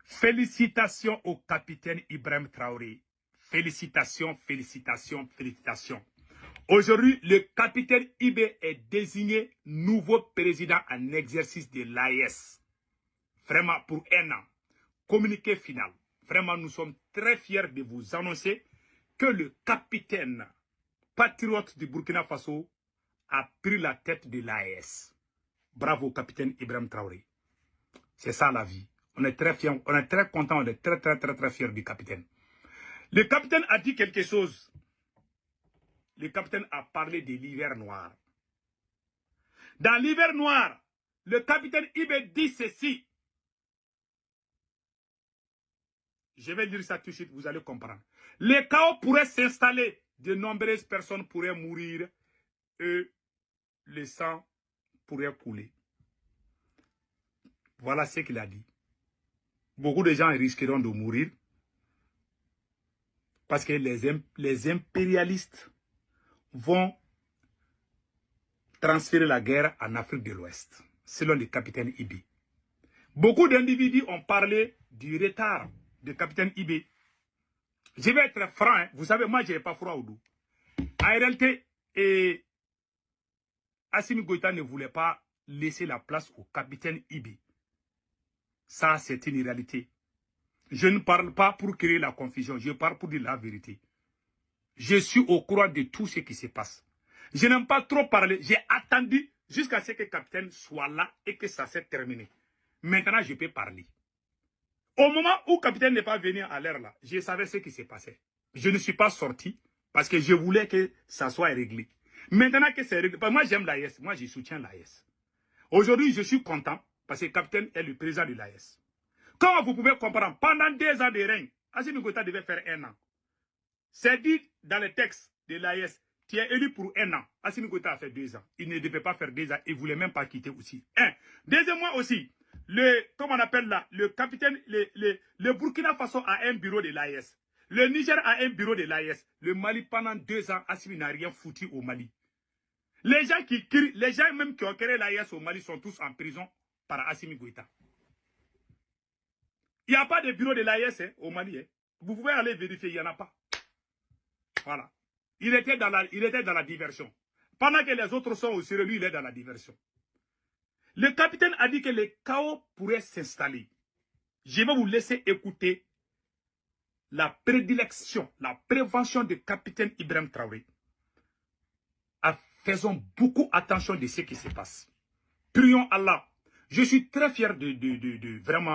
Félicitations au capitaine Ibrahim Traoré. Félicitations, félicitations, félicitations. Aujourd'hui, le capitaine Ibé est désigné nouveau président en exercice de l'AES. Vraiment pour 1 an. Communiqué final. Vraiment, nous sommes très fiers de vous annoncer que le capitaine patriote du Burkina Faso a pris la tête de l'AES. Bravo, capitaine Ibrahim Traoré. C'est ça la vie. On est très fiers, on est très contents, on est très fiers du capitaine. Le capitaine a dit quelque chose. Le capitaine a parlé de l'hiver noir. Dans l'hiver noir, le capitaine Ibé dit ceci. Je vais lire ça tout de suite, vous allez comprendre. Les chaos pourraient s'installer, de nombreuses personnes pourraient mourir et le sang pourrait couler. Voilà ce qu'il a dit. Beaucoup de gens risqueront de mourir parce que les impérialistes vont transférer la guerre en Afrique de l'Ouest, selon le capitaine Ibé. Beaucoup d'individus ont parlé du retard du capitaine Ibé. Je vais être franc, hein. Vous savez, moi, je n'ai pas froid au dos. En réalité, Assimi Goïta ne voulait pas laisser la place au capitaine Ibé. Ça, c'est une réalité. Je ne parle pas pour créer la confusion, je parle pour dire la vérité. Je suis au courant de tout ce qui se passe. Je n'aime pas trop parler. J'ai attendu jusqu'à ce que le capitaine soit là et que ça s'est terminé. Maintenant, je peux parler. Au moment où le capitaine n'est pas venu à l'heure là, je savais ce qui s'est passé. Je ne suis pas sorti parce que je voulais que ça soit réglé. Maintenant que c'est réglé, parce que moi j'aime l'AES, moi je soutiens l'AES. Aujourd'hui, je suis content parce que le capitaine est le président de l'AES. Comme vous pouvez comprendre, pendant 2 ans de règne, Assimi Goïta devait faire 1 an. C'est dit dans le texte de l'AES, tu es élu pour 1 an. Assimi Goïta a fait 2 ans. Il ne devait pas faire 2 ans. Il ne voulait même pas quitter aussi. Deuxièmement aussi, comment on appelle là, le capitaine, le Burkina Faso a un bureau de l'AES. Le Niger a un bureau de l'AES. Le Mali, pendant 2 ans, Assimi n'a rien foutu au Mali. Les gens qui crient, les gens même qui ont créé l'AES au Mali sont tous en prison par Assimi Goïta. Il n'y a pas de bureau de l'AES au Mali. Hein. Vous pouvez aller vérifier, il n'y en a pas. Voilà. Il était dans la diversion. Pendant que les autres sont au sérieux, lui, il est dans la diversion. Le capitaine a dit que le chaos pourrait s'installer. Je vais vous laisser écouter la prédilection, la prévention du capitaine Ibrahim Traoré. Faisons beaucoup attention de ce qui se passe. Prions Allah. Je suis très fier de vraiment.